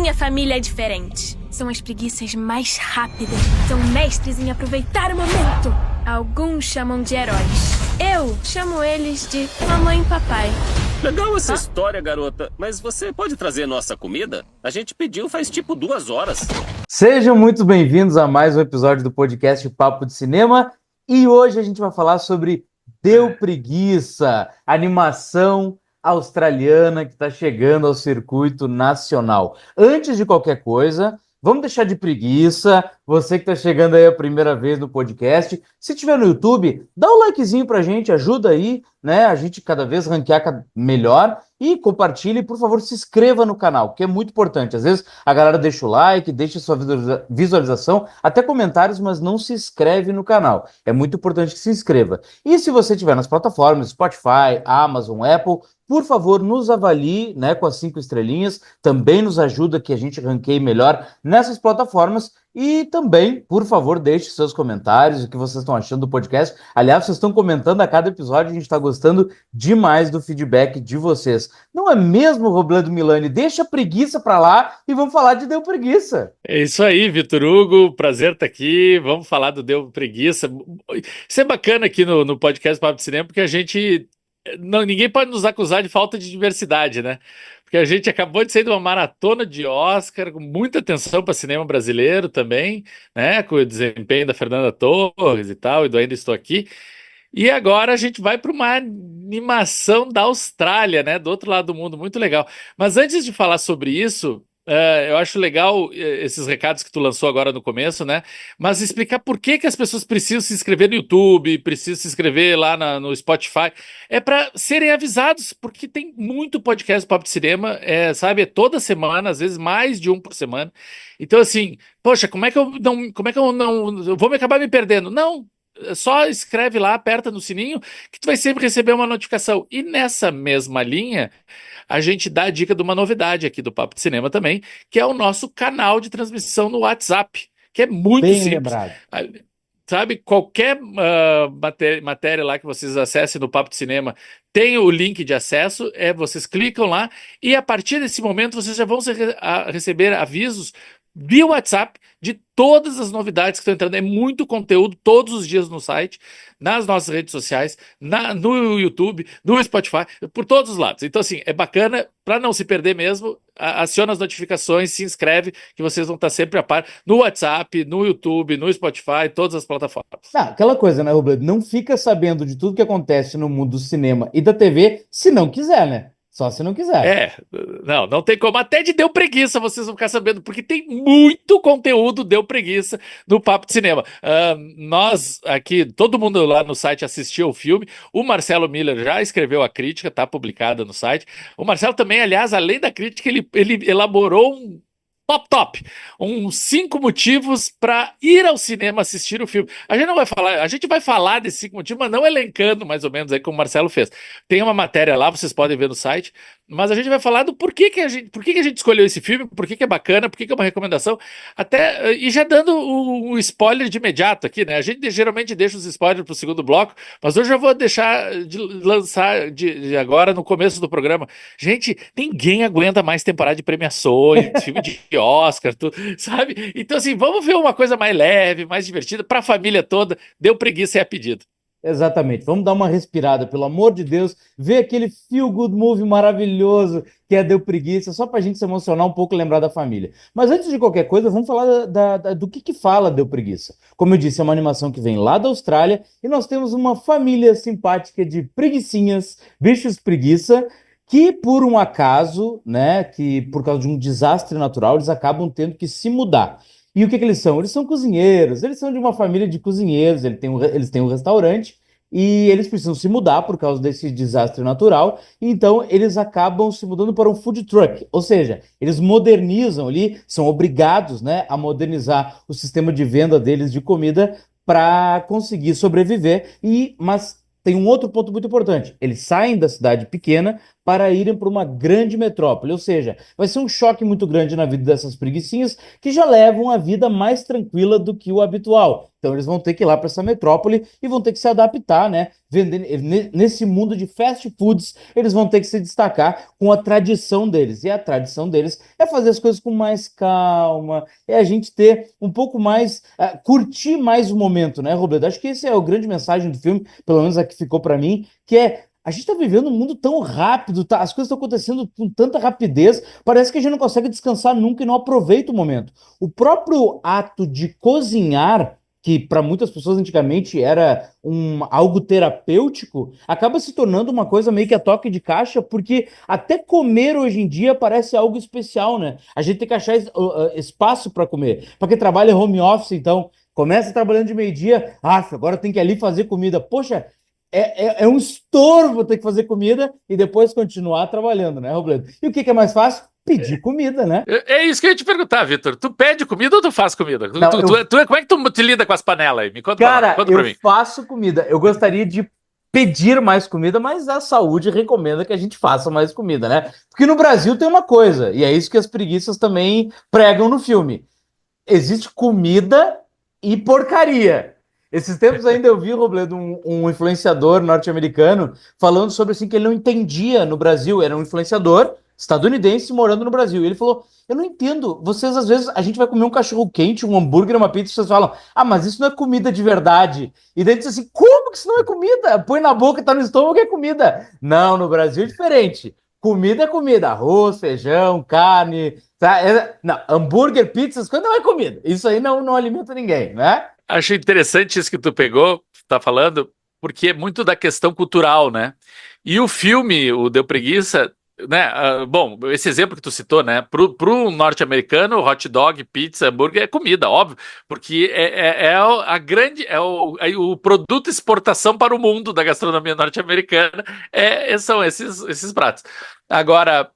minha família é diferente. São as preguiças mais rápidas. São mestres em aproveitar o momento. Alguns chamam de heróis. Eu chamo eles de mamãe e papai. Legal essa história, garota. Mas você pode trazer nossa comida? A gente pediu faz tipo 2 horas. Sejam muito bem-vindos a mais um episódio do podcast Papo de Cinema. E hoje a gente vai falar sobre Deu Preguiça, animação australiana que está chegando ao circuito nacional. Antes de qualquer coisa, vamos deixar de preguiça. Você que está chegando aí a primeira vez no podcast, se tiver no YouTube, dá um likezinho pra gente, ajuda aí, né? A gente cada vez ranquear melhor. E compartilhe, por favor, se inscreva no canal, que é muito importante. Às vezes a galera deixa o like, deixa sua visualização, até comentários, mas não se inscreve no canal. É muito importante que se inscreva. E se você estiver nas plataformas Spotify, Amazon, Apple, por favor, nos avalie, né, com as 5 estrelinhas. Também nos ajuda que a gente ranqueie melhor nessas plataformas. E também, por favor, deixe seus comentários, o que vocês estão achando do podcast. Aliás, vocês estão comentando a cada episódio, a gente está gostando demais do feedback de vocês. Não é mesmo, Robledo Milani? Deixa a preguiça para lá e vamos falar de Deu Preguiça. É isso aí, Vitor Hugo, prazer estar aqui, vamos falar do Deu Preguiça. Isso é bacana aqui no podcast Papo de Cinema, porque a gente... ninguém pode nos acusar de falta de diversidade, né? Porque a gente acabou de sair de uma maratona de Oscar, com muita atenção para cinema brasileiro também, né? Com o desempenho da Fernanda Torres e tal, e do Ainda Estou Aqui. E agora a gente vai para uma animação da Austrália, né? Do outro lado do mundo, muito legal. Mas antes de falar sobre isso, eu acho legal esses recados que tu lançou agora no começo, né? Mas explicar por que as pessoas precisam se inscrever no YouTube, precisam se inscrever lá no Spotify. É para serem avisados, porque tem muito podcast Papo de Cinema, sabe? É toda semana, às vezes mais de um por semana. Então, assim, poxa, como é que eu não eu vou me acabar me perdendo? Não. Só escreve lá, aperta no sininho, que tu vai sempre receber uma notificação. E nessa mesma linha, a gente dá a dica de uma novidade aqui do Papo de Cinema também, que é o nosso canal de transmissão no WhatsApp, que é muito Bem simples. lembrado. Sabe, qualquer matéria lá que vocês acessem no Papo de Cinema tem o link de acesso, vocês clicam lá e a partir desse momento vocês já vão receber avisos via WhatsApp de todas as novidades que estão entrando. É muito conteúdo todos os dias no site, nas nossas redes sociais, no YouTube, no Spotify, por todos os lados. Então, assim, é bacana, para não se perder mesmo, aciona as notificações, se inscreve, que vocês vão estar sempre a par no WhatsApp, no YouTube, no Spotify, todas as plataformas. Aquela coisa, né, Robledo? Não fica sabendo de tudo que acontece no mundo do cinema e da TV se não quiser, né? Só se não quiser. Não tem como. Até de Deu Preguiça vocês vão ficar sabendo, porque tem muito conteúdo Deu Preguiça no Papo de Cinema. Nós aqui, todo mundo lá no site assistiu o filme. O Marcelo Miller já escreveu a crítica, tá publicada no site. O Marcelo também, aliás, além da crítica, ele elaborou um top, uns 5 motivos para ir ao cinema assistir o filme. A gente vai falar desses 5 motivos, mas não elencando mais ou menos aí como o Marcelo fez. Tem uma matéria lá, vocês podem ver no site, mas a gente vai falar do por que a gente escolheu esse filme, por que é bacana, por que é uma recomendação, até e já dando o spoiler de imediato aqui, né? A gente geralmente deixa os spoilers para o segundo bloco, mas hoje eu vou deixar de lançar de agora no começo do programa. Gente, ninguém aguenta mais temporada de premiações, filme de Oscar, tudo, sabe? Então, assim, vamos ver uma coisa mais leve, mais divertida, para a família toda. Deu Preguiça é a pedido. Exatamente. Vamos dar uma respirada, pelo amor de Deus, ver aquele feel good movie maravilhoso que é Deu Preguiça, só pra gente se emocionar um pouco e lembrar da família. Mas antes de qualquer coisa, vamos falar do que fala Deu Preguiça. Como eu disse, é uma animação que vem lá da Austrália e nós temos uma família simpática de preguicinhas, bichos preguiça, que por um acaso, né, que por causa de um desastre natural, eles acabam tendo que se mudar. E o que eles são? Eles são cozinheiros, eles são de uma família de cozinheiros, eles têm um restaurante e eles precisam se mudar por causa desse desastre natural, então eles acabam se mudando para um food truck, ou seja, eles modernizam ali, são obrigados, né, a modernizar o sistema de venda deles de comida para conseguir sobreviver, mas tem um outro ponto muito importante, eles saem da cidade pequena para irem para uma grande metrópole. Ou seja, vai ser um choque muito grande na vida dessas preguicinhas que já levam a vida mais tranquila do que o habitual. Então eles vão ter que ir lá para essa metrópole e vão ter que se adaptar, né? Nesse mundo de fast foods, eles vão ter que se destacar com a tradição deles. E a tradição deles é fazer as coisas com mais calma, é a gente ter um pouco mais, curtir mais o momento, né, Robledo? Acho que esse é o grande mensagem do filme, pelo menos a que ficou para mim, que é a gente está vivendo um mundo tão rápido, tá? As coisas estão acontecendo com tanta rapidez, parece que a gente não consegue descansar nunca e não aproveita o momento. O próprio ato de cozinhar, que para muitas pessoas antigamente era algo terapêutico, acaba se tornando uma coisa meio que a toque de caixa, porque até comer hoje em dia parece algo especial, né? A gente tem que achar espaço para comer. Para quem trabalha home office, então, começa trabalhando de meio-dia, agora tem que ir ali fazer comida. Poxa, é um estorvo ter que fazer comida e depois continuar trabalhando, né, Robledo? E o que é mais fácil? Pedir comida, né? É isso que eu ia te perguntar, Vitor. Tu pede comida ou tu faz comida? Não, Como é que tu te lida com as panelas aí? Me conta, cara, conta pra mim. eu faço comida. Eu gostaria de pedir mais comida, mas a saúde recomenda que a gente faça mais comida, né? Porque no Brasil tem uma coisa, e é isso que as preguiças também pregam no filme. Existe comida e porcaria. Esses tempos ainda eu vi, Robledo, um influenciador norte-americano falando sobre assim que ele não entendia no Brasil. Era um influenciador estadunidense morando no Brasil. E ele falou: eu não entendo. Vocês, às vezes, a gente vai comer um cachorro quente, um hambúrguer, uma pizza, e vocês falam: mas isso não é comida de verdade. E daí diz assim: como que isso não é comida? Põe na boca, tá no estômago, é comida. Não, no Brasil é diferente. Comida é comida. Arroz, feijão, carne. Tá? Não, hambúrguer, pizza, isso não é comida. Isso aí não alimenta ninguém, né? Achei interessante isso que tu pegou, tá falando, porque é muito da questão cultural, né? E o filme, o Deu Preguiça, né? Bom, esse exemplo que tu citou, né? Pro norte-americano, hot dog, pizza, hambúrguer é comida, óbvio, porque a grande, o produto exportação para o mundo da gastronomia norte-americana são esses pratos. Agora,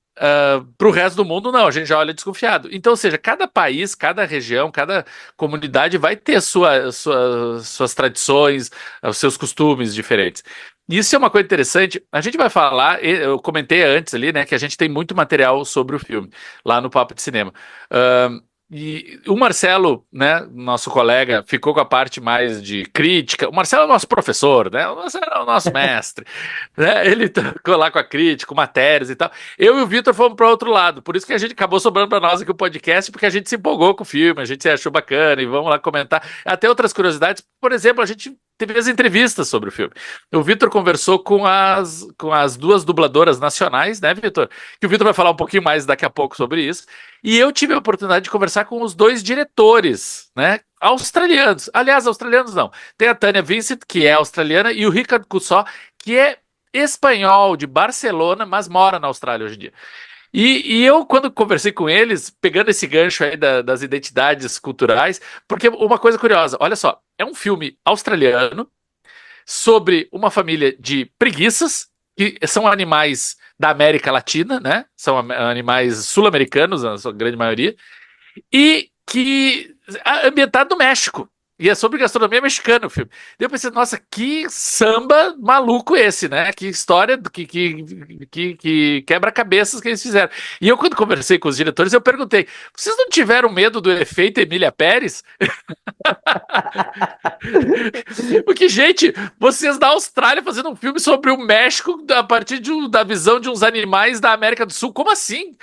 para o resto do mundo, não, a gente já olha desconfiado. Então, ou seja, cada país, cada região, cada comunidade vai ter suas tradições, os seus costumes diferentes. Isso é uma coisa interessante. A gente vai falar, eu comentei antes ali, né, que a gente tem muito material sobre o filme, lá no Papo de Cinema. E o Marcelo, né, nosso colega, ficou com a parte mais de crítica. O Marcelo é o nosso professor, né? O Marcelo é o nosso mestre, né? Ele ficou lá com a crítica, matérias e tal. Eu e o Vitor fomos para outro lado. Por isso que a gente acabou sobrando para nós aqui o podcast, porque a gente se empolgou com o filme, a gente achou bacana e vamos lá comentar. Até outras curiosidades. Por exemplo, a gente teve as entrevistas sobre o filme. O Vitor conversou com as duas dubladoras nacionais, né, Vitor? Que o Vitor vai falar um pouquinho mais daqui a pouco sobre isso. E eu tive a oportunidade de conversar com os dois diretores, né, australianos. Aliás, australianos não. Tem a Tânia Vincent, que é australiana, e o Richard Cussó, que é espanhol, de Barcelona, mas mora na Austrália hoje em dia. E eu, quando conversei com eles, pegando esse gancho aí das identidades culturais, porque uma coisa curiosa, olha só, é um filme australiano sobre uma família de preguiças, que são animais da América Latina, né? São animais sul-americanos, a sua grande maioria, e que ambientado no México. E é sobre gastronomia mexicana o filme. Daí eu pensei, nossa, que samba maluco esse, né? Que história, que quebra-cabeças que eles fizeram. E eu, quando conversei com os diretores, eu perguntei, vocês não tiveram medo do efeito Emília Pérez? Porque, gente, vocês da Austrália fazendo um filme sobre o México a partir da visão de uns animais da América do Sul, como assim?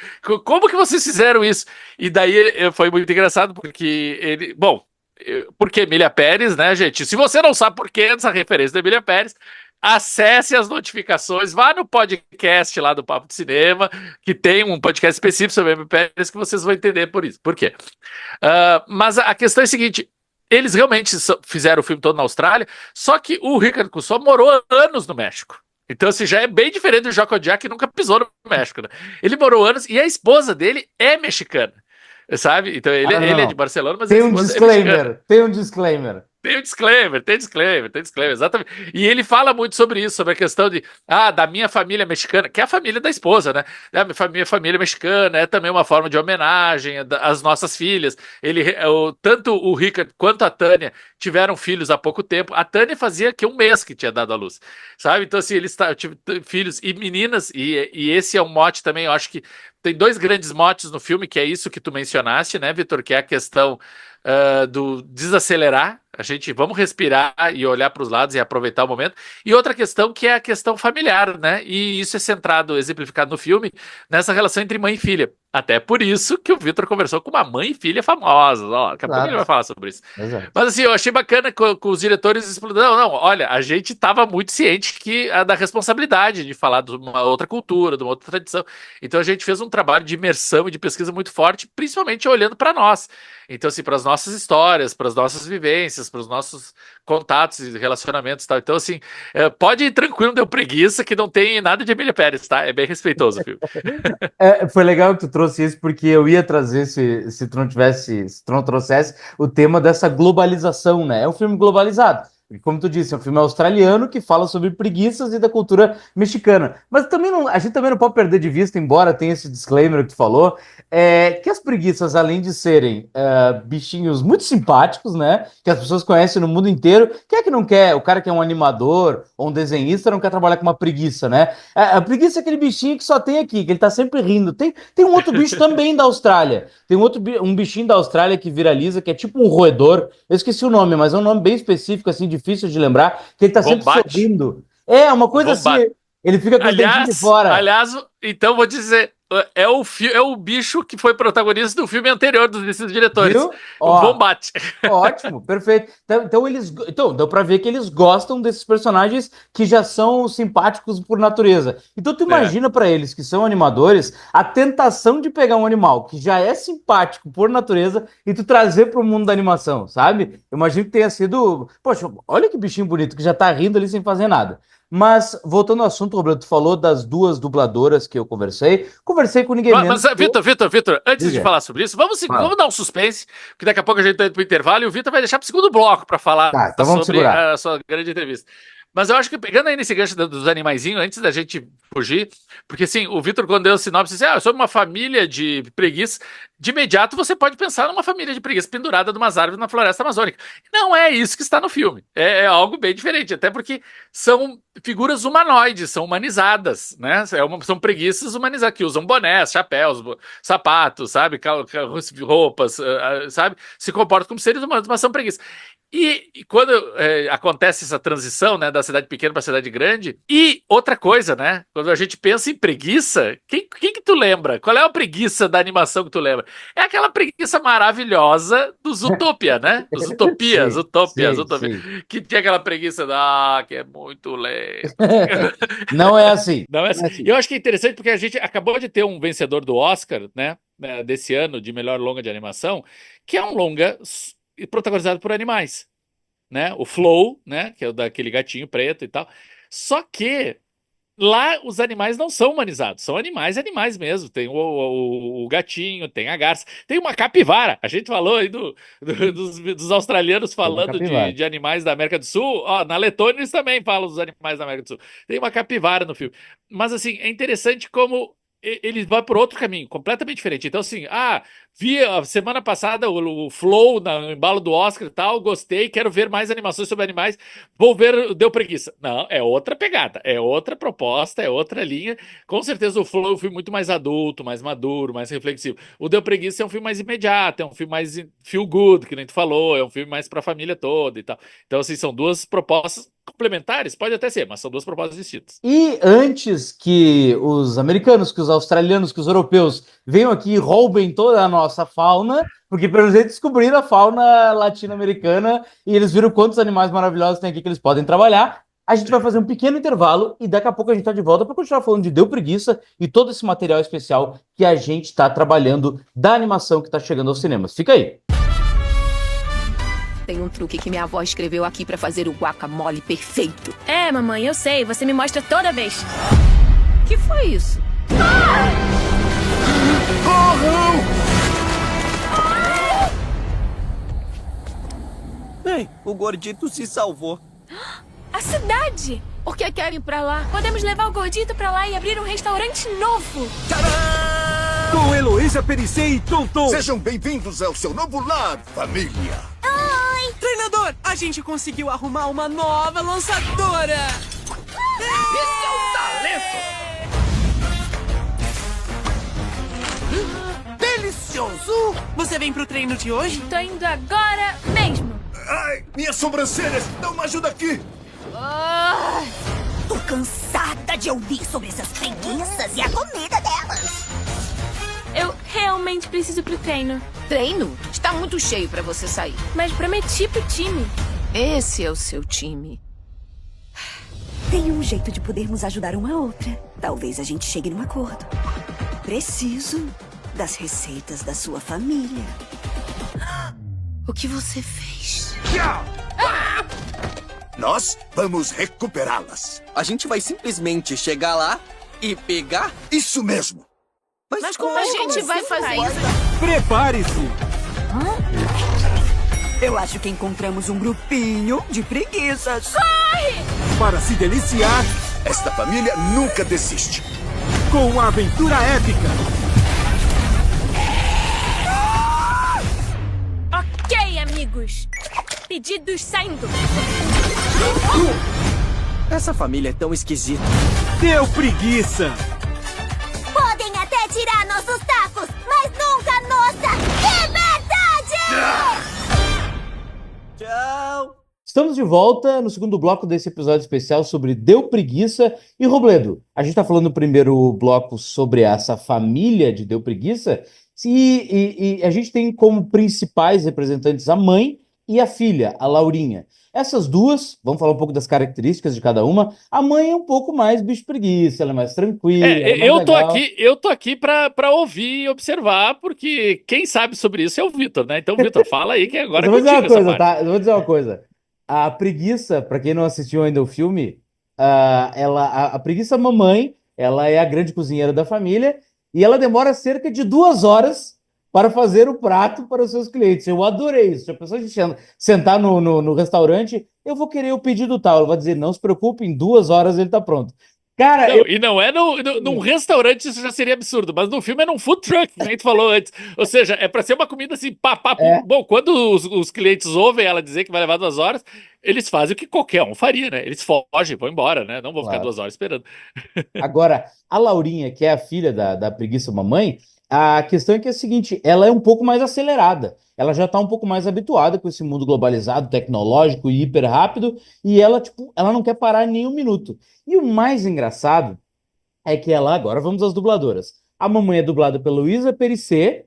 Como que vocês fizeram isso? E daí foi muito engraçado, porque porque Emília Pérez, né, gente? Se você não sabe por que essa referência da Emília Pérez, acesse as notificações, vá no podcast lá do Papo de Cinema, que tem um podcast específico sobre a Emília Pérez, que vocês vão entender por isso. Por quê? Mas a questão é a seguinte, eles realmente fizeram o filme todo na Austrália, só que o Richard Cussó morou anos no México. Então, assim, já é bem diferente do Jocko Jack, que nunca pisou no México, né? Ele morou anos e a esposa dele é mexicana. Sabe? Então ele é de Barcelona, mas tem um disclaimer, tem um disclaimer. Tem disclaimer, exatamente. E ele fala muito sobre isso, sobre a questão da minha família mexicana, que é a família da esposa, né? Minha família mexicana é também uma forma de homenagem às nossas filhas. Tanto o Rickard quanto a Tânia tiveram filhos há pouco tempo. A Tânia fazia que um mês que tinha dado à luz, sabe? Então, assim, eles tiveram filhos e meninas, e esse é um mote também, eu acho que tem dois grandes motes no filme, que é isso que tu mencionaste, né, Vitor? Que é a questão do desacelerar, vamos respirar e olhar para os lados e aproveitar o momento. E outra questão que é a questão familiar, né? E isso é centrado, exemplificado no filme, nessa relação entre mãe e filha. Até por isso que o Vitor conversou com uma mãe e filha famosas. Ó, daqui a pouco ele vai falar sobre isso. Exato. Mas assim, eu achei bacana com os diretores explodindo. Não, olha, a gente estava muito ciente da responsabilidade de falar de uma outra cultura, de uma outra tradição. Então a gente fez um trabalho de imersão e de pesquisa muito forte, principalmente olhando para nós. Então, assim, para as nossas histórias, para as nossas vivências, para os nossos contatos e relacionamentos e tal. Então, assim, pode ir tranquilo, não deu preguiça, que não tem nada de Emília Pérez, tá? É bem respeitoso o filme. Foi legal que tu trouxe isso, porque eu ia trazer, se tu não trouxesse, o tema dessa globalização, né? É um filme globalizado. E como tu disse, é um filme australiano que fala sobre preguiças e da cultura mexicana. Mas a gente também não pode perder de vista, embora tenha esse disclaimer que tu falou, que as preguiças, além de serem bichinhos muito simpáticos, né? Que as pessoas conhecem no mundo inteiro, quem é que não quer? O cara que é um animador ou um desenhista não quer trabalhar com uma preguiça, né? A preguiça é aquele bichinho que só tem aqui, que ele tá sempre rindo. Tem um outro bicho também da Austrália. Tem um bichinho da Austrália que viraliza, que é tipo um roedor. Eu esqueci o nome, mas é um nome bem específico, assim, difícil de lembrar, que ele tá sempre sorrindo. É uma coisa assim, ele fica com os dentinhos de fora. Aliás, então vou dizer, é o bicho que foi protagonista do filme anterior desses diretores. Viu? O Bombate. Ótimo, perfeito. Então, deu pra ver que eles gostam desses personagens que já são simpáticos por natureza. Então tu imagina pra eles que são animadores a tentação de pegar um animal que já é simpático por natureza e tu trazer pro mundo da animação, sabe? Eu imagino que tenha sido... Poxa, olha que bichinho bonito que já tá rindo ali sem fazer nada. Mas, voltando ao assunto, Roberto, tu falou das duas dubladoras que eu conversei com ninguém menos. Mas, Vitor, antes de falar sobre isso, vamos dar um suspense, porque daqui a pouco a gente tá indo pro intervalo e o Vitor vai deixar pro segundo bloco para falar então sobre a sua grande entrevista. Mas eu acho que, pegando aí nesse gancho dos animaizinhos, antes da gente fugir, porque assim, o Vitor, quando deu o sinopse, disse, eu sou uma família de preguiça, de imediato você pode pensar numa família de preguiça pendurada de umas árvores na floresta amazônica. Não é isso que está no filme, é algo bem diferente, até porque são figuras humanoides, são humanizadas, né? São preguiças humanizadas, que usam bonés, chapéus, sapatos, sabe? Roupas, sabe? Se comportam como seres humanos, mas são preguiças. E quando acontece essa transição, né, da cidade pequena para a cidade grande, e outra coisa, né, quando a gente pensa em preguiça, quem que tu lembra? Qual é a preguiça da animação que tu lembra? É aquela preguiça maravilhosa dos Utopia, né? Dos Utopias, sim. Que tinha aquela preguiça que é muito lento. Não é assim. Não é assim. Eu acho que é interessante porque a gente acabou de ter um vencedor do Oscar, né, desse ano, de melhor longa de animação, que é um longa protagonizado por animais, né? O Flow, né? Que é o daquele gatinho preto e tal. Só que lá os animais não são humanizados, são animais mesmo. Tem o gatinho, tem a garça, tem uma capivara. A gente falou aí dos australianos falando de animais da América do Sul. Ó, na Letônia eles também falam dos animais da América do Sul. Tem uma capivara no filme. Mas assim, é interessante como ele vai por outro caminho, completamente diferente. Então, assim, vi a semana passada o Flow no embalo do Oscar e tal, gostei, quero ver mais animações sobre animais, vou ver, deu preguiça. Não, é outra pegada, é outra proposta, é outra linha. Com certeza o Flow é um filme muito mais adulto, mais maduro, mais reflexivo. O Deu Preguiça é um filme mais imediato, é um filme mais feel good, que nem tu falou, é um filme mais pra família toda e tal. Então, assim, são duas propostas complementares, pode até ser, mas são duas propostas distintas. E antes que os americanos, que os australianos, que os europeus venham aqui e roubem toda a nossa fauna, porque pelo jeito descobriram a fauna latino-americana e eles viram quantos animais maravilhosos tem aqui que eles podem trabalhar, a gente vai fazer um pequeno intervalo e daqui a pouco a gente tá de volta para continuar falando de Deu Preguiça e todo esse material especial que a gente tá trabalhando da animação que tá chegando aos cinemas. Fica aí! Tem um truque que minha avó escreveu aqui pra fazer o guacamole perfeito. É, mamãe, eu sei. Você me mostra toda vez. Que foi isso? Ei, O gordito se salvou. A cidade! Por que querem ir pra lá? Podemos levar o gordito pra lá e abrir um restaurante novo. Com Heloísa Perissé e Tonton. Sejam bem-vindos ao seu novo lar, família. Treinador, a gente conseguiu arrumar uma nova lançadora. Esse é o talento! Delicioso! Você vem pro treino de hoje? Tô indo agora mesmo. Ai, minhas sobrancelhas! Dá uma ajuda aqui! Tô cansada de ouvir sobre essas preguiças e a comida delas. Eu realmente preciso pro treino, Treino? Está muito cheio pra você sair. mas prometi pro time. Esse é o seu time. Tem um jeito de podermos ajudar uma a outra. Talvez a gente chegue num acordo. Preciso das receitas da sua família. O que você fez? Nós vamos recuperá-las. A gente vai simplesmente chegar lá e pegar? Isso mesmo. Mas como a gente vai fazer isso? Prepare-se! Eu acho que encontramos um grupinho de preguiças. Para se deliciar Esta família nunca desiste. com uma aventura épica. Ok, amigos. Pedidos saindo. Essa família é tão esquisita. Deu preguiça. Podem até tirar nossos tacos, mas nunca nossa liberdade! Tchau! Estamos de volta no segundo bloco desse episódio especial sobre Deu Preguiça. E, Robledo, a gente está falando no primeiro bloco sobre essa família de Deu Preguiça, e a gente tem como principais representantes a mãe e a filha, a Laurinha. Essas duas, vamos falar um pouco das características de cada uma. A mãe é um pouco mais bicho preguiça, ela é mais tranquila. É mais legal. Eu tô aqui pra ouvir e observar, porque quem sabe sobre isso é o Vitor, né? Então, Vitor, fala aí que agora Eu vou dizer uma contigo essa coisa, parte. tá? Eu vou dizer uma coisa. A preguiça, pra quem não assistiu ainda o filme, a preguiça mamãe, ela é a grande cozinheira da família e ela demora cerca de 2 horas para fazer o prato para os seus clientes. Eu adorei isso. Se a pessoa sentar no restaurante, eu vou querer o pedido tal. Ela vai dizer, não se preocupe, em 2 horas ele tá pronto. Cara, Não, e não é num restaurante, isso já seria absurdo, mas no filme é num food truck, que a gente falou antes. Ou seja, é pra ser uma comida assim, pum. É. Bom, quando os clientes ouvem ela dizer que vai levar 2 horas, eles fazem o que qualquer um faria, né? Eles fogem, vão embora, né? Não vão ficar Claro. 2 horas esperando. Agora, a Laurinha, que é a filha da preguiça mamãe, a questão é que é a seguinte, ela é um pouco mais acelerada. Ela já está um pouco mais habituada com esse mundo globalizado, tecnológico e hiper rápido, e ela, tipo, ela não quer parar nem um minuto. E o mais engraçado é que agora vamos às dubladoras. A mamãe é dublada pela Heloísa Perissé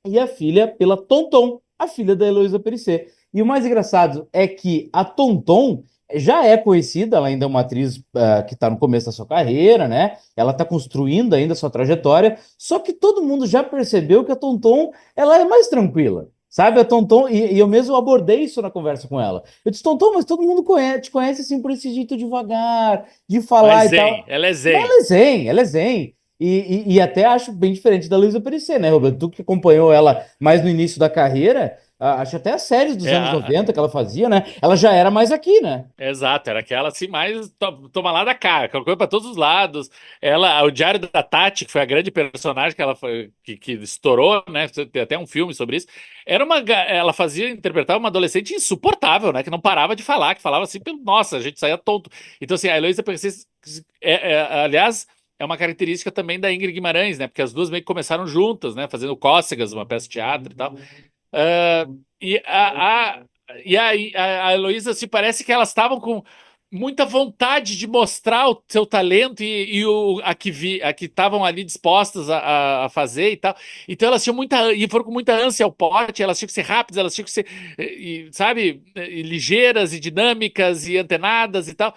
e a filha pela Tonton, a filha da Heloísa Perissé. E o mais engraçado é que a Tonton já é conhecida, ela ainda é uma atriz que está no começo da sua carreira, né? Ela está construindo ainda a sua trajetória, só que todo mundo já percebeu que a Tonton, ela é mais tranquila, sabe? A Tonton, e eu mesmo abordei isso na conversa com ela. Eu disse, Tonton, mas todo mundo te conhece assim por esse jeito devagar, de falar e tal. Ela é zen. Ela é zen. E até acho bem diferente da Luísa Perissé, né, Roberto? Tu que acompanhou ela mais no início da carreira, acho até as séries dos anos 90 que ela fazia, né? Ela já era mais aqui, né? Exato, era aquela assim, mais toma lá da cara, aquela coisa pra todos os lados. Ela, o Diário da Tati, que foi a grande personagem que ela foi, que estourou, né? Tem até um filme sobre isso. Ela interpretava uma adolescente insuportável, né? Que não parava de falar, que falava assim, nossa, a gente saía tonto. Então, assim, a Heloísa Perissé, aliás, é uma característica também da Ingrid Guimarães, né? Porque as duas meio que começaram juntas, né? Fazendo Cócegas, uma peça de teatro e tal. A Heloísa, se parece que elas estavam com muita vontade de mostrar o seu talento a que estavam ali dispostas a fazer e tal. Então elas tinham foram com muita ânsia ao pote, elas tinham que ser rápidas, elas tinham que ser, sabe, ligeiras e dinâmicas e antenadas e tal.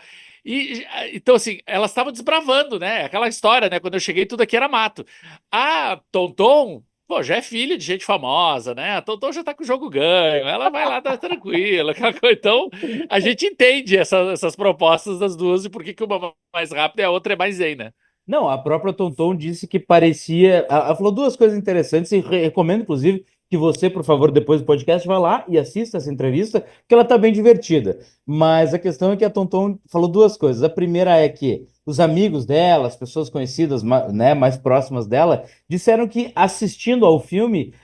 Então, assim, elas estavam desbravando, né? Aquela história, né? Quando eu cheguei, tudo aqui era mato. A Tonton, pô, já é filha de gente famosa, né? A Tonton já tá com o jogo ganho, ela vai lá, tá tranquila, aquela coisa. Então, a gente entende essas propostas das duas e por que uma é mais rápida e a outra é mais zen, né? Não, a própria Tonton disse que parecia... Ela falou duas coisas interessantes e recomendo, inclusive, que você, por favor, depois do podcast, vá lá e assista essa entrevista, porque ela tá bem divertida. Mas a questão é que a Tonton falou duas coisas. A primeira é que os amigos dela, as pessoas conhecidas, né, mais próximas dela, disseram que assistindo ao filme,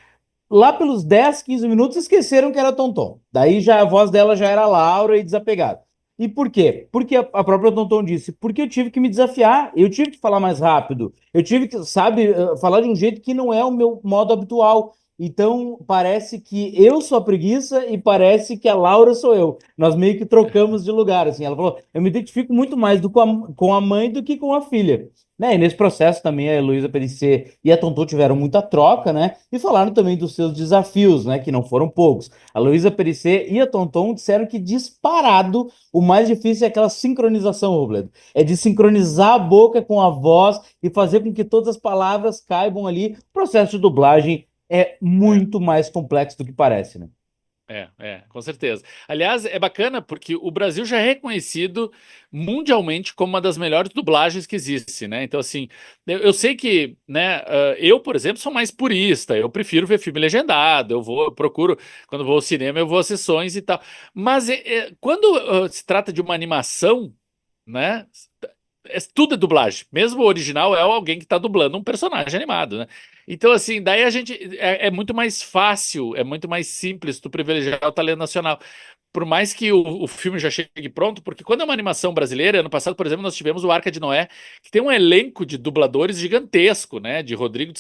lá pelos 10, 15 minutos, esqueceram que era Tonton. Daí já a voz dela já era Laura e desapegada. E por quê? Porque a própria Tonton disse, porque eu tive que me desafiar, eu tive que falar mais rápido, eu tive que, sabe, falar de um jeito que não é o meu modo habitual. Então, parece que eu sou a preguiça e parece que a Laura sou eu. Nós meio que trocamos de lugar, assim. Ela falou, eu me identifico muito mais com a mãe do que com a filha. Né? E nesse processo também a Heloísa Périssé e a Tonton tiveram muita troca, né? E falaram também dos seus desafios, né? Que não foram poucos. A Heloísa Périssé e a Tonton disseram que disparado o mais difícil é aquela sincronização, Robledo. É de sincronizar a boca com a voz e fazer com que todas as palavras caibam ali. O processo de dublagem é muito mais complexo do que parece, né? Com certeza. Aliás, é bacana porque o Brasil já é reconhecido mundialmente como uma das melhores dublagens que existe, né? Então, assim, eu sei que, né, eu, por exemplo, sou mais purista, eu prefiro ver filme legendado, eu procuro, quando vou ao cinema, eu vou às sessões e tal. Mas quando se trata de uma animação, né? Tudo é dublagem. Mesmo o original é alguém que está dublando um personagem animado, né? Então, assim, daí a gente. É muito mais fácil, é muito mais simples tu privilegiar o talento nacional. Por mais que o filme já chegue pronto, porque quando é uma animação brasileira, ano passado, por exemplo, nós tivemos o Arca de Noé, que tem um elenco de dubladores gigantesco, né? De Rodrigo,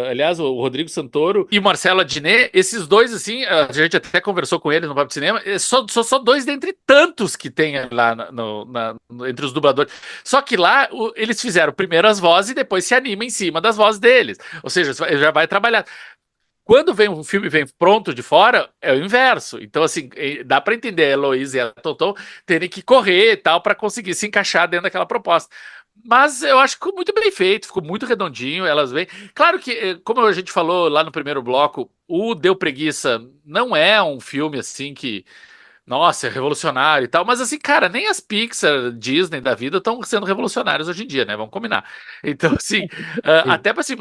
aliás, o Rodrigo Santoro e o Marcelo Adnet, esses dois, assim, a gente até conversou com eles no Papo de Cinema, só dois dentre tantos que tem lá entre os dubladores. Só que lá eles fizeram primeiro as vozes e depois se anima em cima das vozes deles. Ou seja, já vai trabalhar. Quando vem um filme vem pronto de fora, é o inverso. Então, assim, dá para entender a Heloísa e a Tonton terem que correr e tal para conseguir se encaixar dentro daquela proposta. Mas eu acho que ficou muito bem feito, ficou muito redondinho, elas vêm. Claro que, como a gente falou lá no primeiro bloco, o Deu Preguiça não é um filme assim que, nossa, é revolucionário e tal, mas assim, cara, nem as Pixar, Disney da vida estão sendo revolucionários hoje em dia, né? Vamos combinar. Então, assim, até para assim,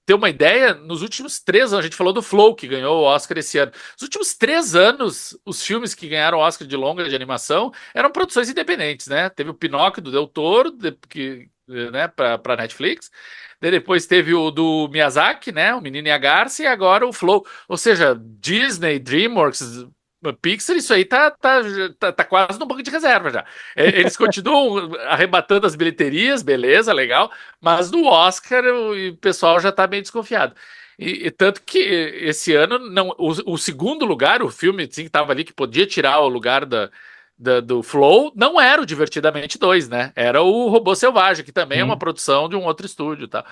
ter uma ideia, nos últimos 3 anos, a gente falou do Flow, que ganhou o Oscar esse ano. Nos últimos 3 anos, os filmes que ganharam o Oscar de longa de animação eram produções independentes, né? Teve o Pinóquio do Del Toro, né, para Netflix. Depois teve o do Miyazaki, né? O Menino e a Garça, e agora o Flow. Ou seja, Disney, DreamWorks, Pixar, isso aí tá quase no banco de reserva já. Eles continuam arrebatando as bilheterias, beleza, legal, mas no Oscar o pessoal já tá bem desconfiado. E tanto que esse ano, não, o segundo lugar, o filme assim, que tava ali, que podia tirar o lugar do Flow, não era o Divertidamente 2, né? Era o Robô Selvagem, que também é uma produção de um outro estúdio, tá?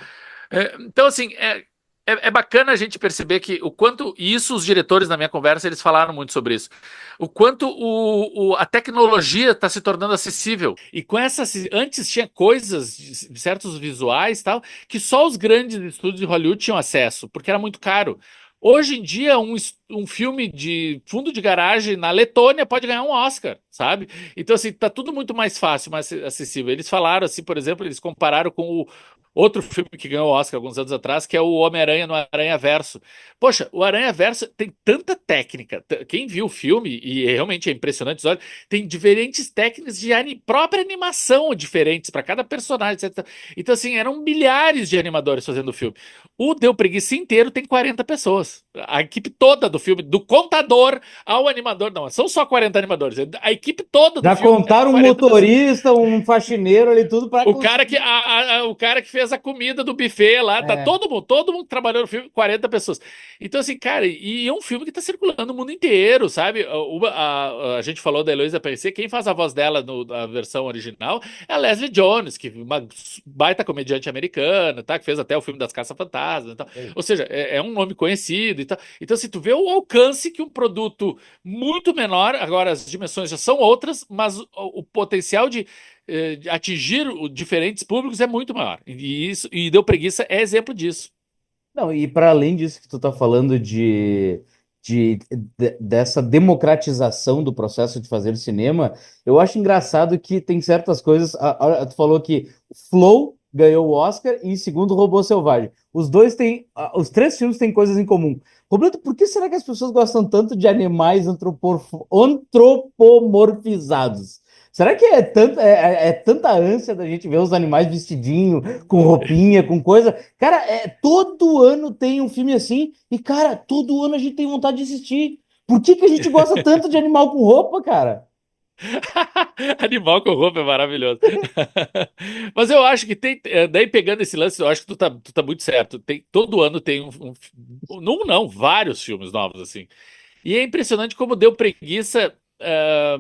Então, assim, é bacana a gente perceber que o quanto, e isso os diretores na minha conversa, eles falaram muito sobre isso, o quanto a tecnologia está se tornando acessível. E com antes tinha coisas, certos visuais e tal, que só os grandes estúdios de Hollywood tinham acesso, porque era muito caro. Hoje em dia, um filme de fundo de garagem na Letônia pode ganhar um Oscar, sabe? Então, assim, tá tudo muito mais fácil, mais acessível. Eles falaram, assim, por exemplo, eles compararam com o outro filme que ganhou o Oscar alguns anos atrás, que é o Homem-Aranha no Aranha-Verso. Poxa, o Aranha-Verso tem tanta técnica. Quem viu o filme, e realmente é impressionante, olha, tem diferentes técnicas de própria animação diferentes para cada personagem, etc. Então, assim, eram milhares de animadores fazendo o filme. O Deu Preguiça inteiro tem 40 pessoas. A equipe toda do filme, do contador ao animador, não, são só 40 animadores. A equipe toda do Já filme. contaram um motorista, um faxineiro ali, tudo para o cara que fez a comida do buffet lá, tá todo mundo trabalhando no filme, 40 pessoas. Então, assim, cara, e é um filme que tá circulando no mundo inteiro, sabe? A gente falou da Heloísa Périssé, quem faz a voz dela na versão original é a Leslie Jones, que é uma baita comediante americana, tá? Que fez até o filme das Caça-Fantasmas e tal. Ou seja, é um nome conhecido e tal. Então, se tu vê o alcance que um produto muito menor, agora as dimensões já são outras, mas o potencial de atingir diferentes públicos é muito maior. E Deu Preguiça é exemplo disso. Não, e para além disso que tu tá falando dessa democratização do processo de fazer cinema, eu acho engraçado que tem certas coisas. Tu falou que Flow ganhou o Oscar, e em segundo, Robô Selvagem. Os três filmes têm coisas em comum. Roberto, por que será que as pessoas gostam tanto de animais antropomorfizados? Será que é tanta ânsia da gente ver os animais vestidinho, com roupinha, com coisa? Cara, todo ano tem um filme assim, e, cara, todo ano a gente tem vontade de assistir. Por que que a gente gosta tanto de animal com roupa, cara? Animal com roupa é maravilhoso. Mas eu acho que daí pegando esse lance, eu acho que tu tá muito certo. Todo ano tem não, vários filmes novos, assim. E é impressionante como deu preguiça. É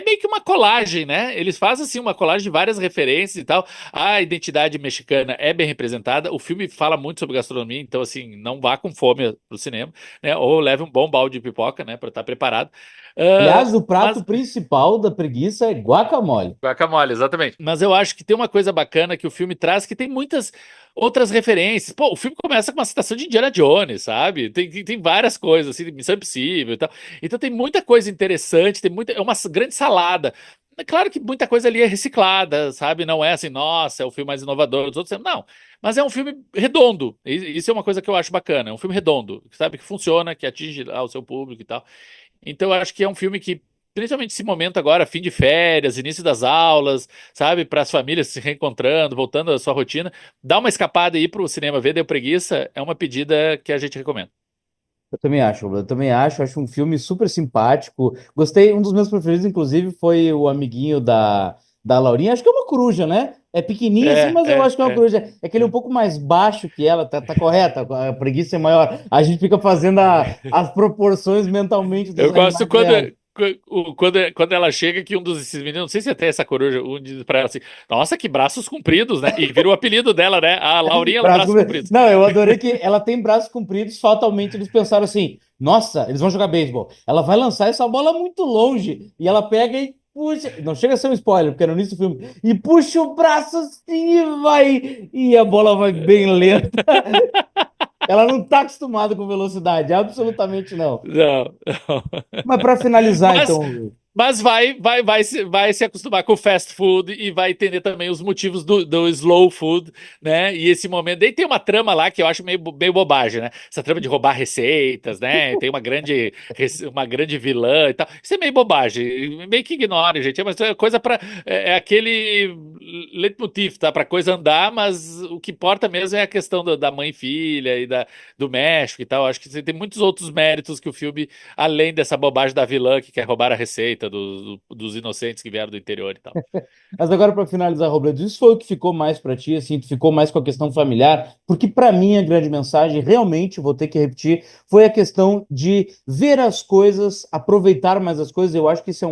meio que uma colagem, né? Eles fazem assim uma colagem de várias referências e tal. A identidade mexicana é bem representada. O filme fala muito sobre gastronomia, então assim, não vá com fome pro cinema, né? Ou leve um bom balde de pipoca, né, para estar preparado. Aliás, o prato Mas principal da preguiça é guacamole. Guacamole, exatamente. Mas eu acho que tem uma coisa bacana que o filme traz, que tem muitas outras referências. Pô, o filme começa com uma citação de Indiana Jones, sabe? Tem várias coisas, assim, Missão Impossível e tal. Então tem muita coisa interessante, é uma grande salada. É claro que muita coisa ali é reciclada, sabe? Não é assim, nossa, é o filme mais inovador dos outros. Não, mas é um filme redondo. Isso é uma coisa que eu acho bacana. É um filme redondo, sabe? Que funciona, que atinge lá o seu público e tal. Então eu acho que é um filme que, principalmente esse momento agora, fim de férias, início das aulas, sabe, para as famílias se reencontrando, voltando à sua rotina, dá uma escapada aí pro cinema ver, deu preguiça, é uma pedida que a gente recomenda. Eu também acho um filme super simpático. Gostei, um dos meus preferidos, inclusive, foi o amiguinho da Laurinha. Acho que é uma coruja, né? É pequenininha assim, É, mas eu é, acho que é uma é. coruja. É que ele é um pouco mais baixo que ela, tá correta, a preguiça é maior. A gente fica fazendo as proporções mentalmente dos Eu gosto animais reais. quando ela chega que um desses meninos, não sei se até essa coruja, um diz pra ela assim, nossa, que braços compridos, né? E vira o apelido dela, né? A Laurinha, ela, Braços braços compridos. compridos. Não, eu adorei que ela tem braços compridos, fatalmente eles pensaram assim: nossa, eles vão jogar beisebol. Ela vai lançar essa bola muito longe. E ela pega e puxa. Não chega a ser um spoiler, porque é no início do filme. E puxa o braço assim e vai. E a bola vai bem lenta. Ela não tá acostumada com velocidade, absolutamente não. Não, não. Mas para finalizar, Mas então. Mas vai se acostumar com o fast food e vai entender também os motivos do slow food, né? E esse momento. Daí tem uma trama lá que eu acho meio bobagem, né? Essa trama de roubar receitas, né? Tem uma grande vilã e tal. Isso é meio bobagem. Meio que ignora, gente. Mas é coisa para. É aquele leitmotiv, tá? Pra coisa andar, mas o que importa mesmo é a questão da mãe e filha e do México e tal. Acho que tem muitos outros méritos que o filme, além dessa bobagem da vilã que quer roubar a receita dos inocentes que vieram do interior e tal. Mas agora, para finalizar, Robledo, isso foi o que ficou mais para ti, assim, tu ficou mais com a questão familiar, porque para mim a grande mensagem, realmente, vou ter que repetir, foi a questão de ver as coisas, aproveitar mais as coisas. Eu acho que isso é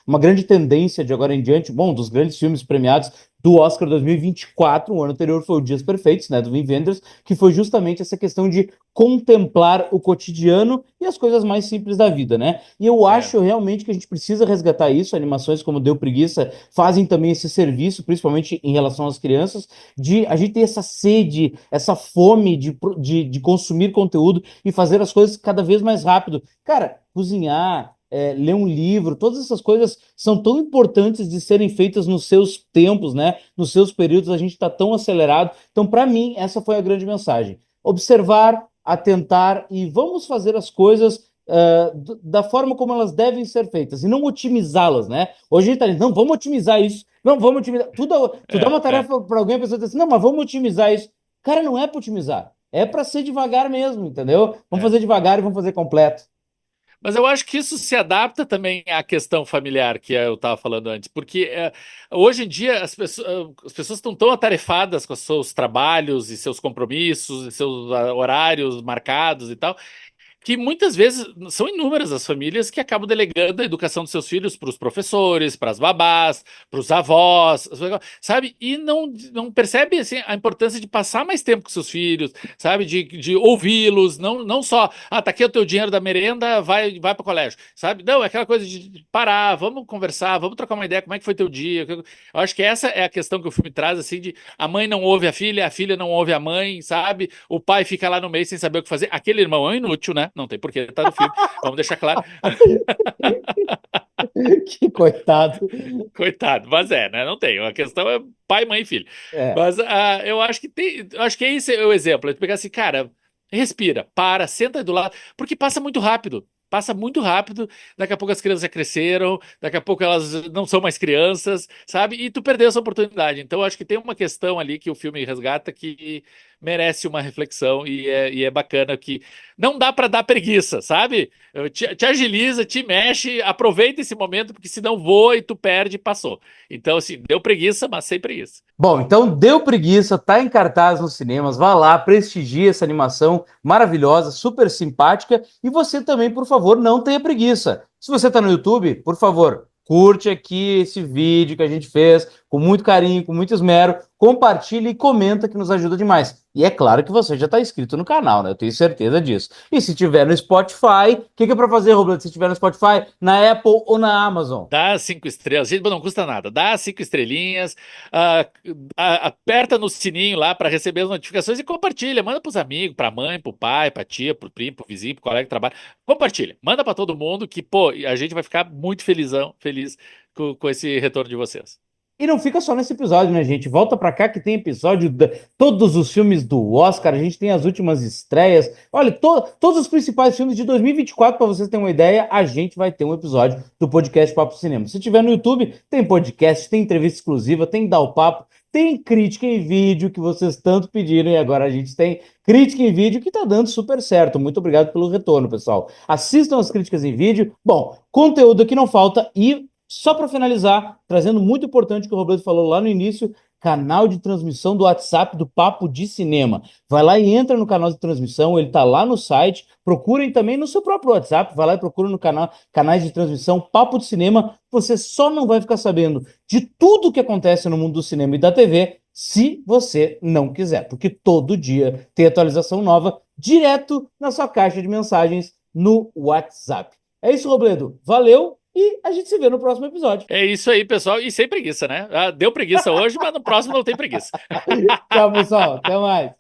uma grande tendência de agora em diante, bom, dos grandes filmes premiados do Oscar 2024, o ano anterior foi o Dias Perfeitos, né, do Wim Wenders, que foi justamente essa questão de contemplar o cotidiano e as coisas mais simples da vida, né? E eu É. acho realmente que a gente precisa resgatar isso. Animações como Deu Preguiça fazem também esse serviço, principalmente em relação às crianças, de a gente ter essa sede, essa fome de consumir conteúdo e fazer as coisas cada vez mais rápido. Cara, cozinhar, ler um livro, todas essas coisas são tão importantes de serem feitas nos seus tempos, né? Nos seus períodos, a gente está tão acelerado. Então, para mim, essa foi a grande mensagem. Observar, atentar e vamos fazer as coisas da forma como elas devem ser feitas e não otimizá-las, né? Hoje a gente tá dizendo, não, vamos otimizar isso, não, vamos otimizar. Tu dá uma É. tarefa para alguém, a pessoa diz assim, não, mas vamos otimizar isso. Cara, não é para otimizar, é para ser devagar mesmo, entendeu? Vamos É. fazer devagar e vamos fazer completo. Mas eu acho que isso se adapta também à questão familiar que eu estava falando antes, porque hoje em dia as pessoas estão tão atarefadas com os seus trabalhos e seus compromissos e seus horários marcados e tal, que muitas vezes são inúmeras as famílias que acabam delegando a educação dos seus filhos para os professores, para as babás, para os avós, sabe? E não percebe assim, a importância de passar mais tempo com seus filhos, sabe? De ouvi-los, não só, tá aqui o teu dinheiro da merenda, vai para o colégio, sabe? Não, é aquela coisa de parar, vamos conversar, vamos trocar uma ideia, como é que foi teu dia? Eu acho que essa é a questão que o filme traz, assim, de a mãe não ouve a filha não ouve a mãe, sabe? O pai fica lá no meio sem saber o que fazer. Aquele irmão é um inútil, né? Não tem por que estar no filme. Vamos deixar claro. Que coitado. Coitado, mas né? Não tem. A questão é pai, mãe e filho. É. Mas eu acho que acho que esse é o exemplo. É tu pegar assim, cara, respira, para, senta aí do lado, porque passa muito rápido. Passa muito rápido, daqui a pouco as crianças já cresceram, daqui a pouco elas não são mais crianças, sabe? E tu perdeu essa oportunidade. Então, eu acho que tem uma questão ali que o filme resgata que merece uma reflexão e é bacana que não dá pra dar preguiça, sabe? Te agiliza, te mexe, aproveita esse momento, porque senão voa e tu perde e passou. Então, assim, deu preguiça, mas sem preguiça. Bom, então deu preguiça, tá em cartaz nos cinemas, vá lá, prestigie essa animação maravilhosa, super simpática, e você também, por favor, não tenha preguiça. Se você tá no YouTube, por favor, curte aqui esse vídeo que a gente fez com muito carinho, com muito esmero, compartilha e comenta que nos ajuda demais. E é claro que você já está inscrito no canal, né? Eu tenho certeza disso. E se tiver no Spotify, o que é para fazer, Robledo? Se tiver no Spotify, na Apple ou na Amazon? Dá 5 estrelas, gente, não custa nada. Dá 5 estrelinhas, aperta no sininho lá para receber as notificações e compartilha. Manda pros amigos, pra mãe, pro pai, pra tia, pro primo, pro vizinho, pro colega de trabalho. Compartilha. Manda para todo mundo que, pô, a gente vai ficar muito feliz com esse retorno de vocês. E não fica só nesse episódio, né, gente? Volta pra cá que tem episódio de todos os filmes do Oscar, a gente tem as últimas estreias. Olha, todos os principais filmes de 2024, para vocês terem uma ideia, a gente vai ter um episódio do podcast Papo Cinema. Se tiver no YouTube, tem podcast, tem entrevista exclusiva, tem Dá o Papo, tem crítica em vídeo que vocês tanto pediram e agora a gente tem crítica em vídeo que tá dando super certo. Muito obrigado pelo retorno, pessoal. Assistam as críticas em vídeo. Bom, conteúdo que não falta e só para finalizar, trazendo muito importante que o Robledo falou lá no início, canal de transmissão do WhatsApp do Papo de Cinema. Vai lá e entra no canal de transmissão, ele tá lá no site. Procurem também no seu próprio WhatsApp, vai lá e procura no canais de transmissão Papo de Cinema. Você só não vai ficar sabendo de tudo o que acontece no mundo do cinema e da TV se você não quiser, porque todo dia tem atualização nova direto na sua caixa de mensagens no WhatsApp. É isso, Robledo. Valeu! E a gente se vê no próximo episódio. É isso aí, pessoal. E sem preguiça, né? Deu preguiça hoje, mas no próximo não tem preguiça. Tchau, pessoal. Até mais.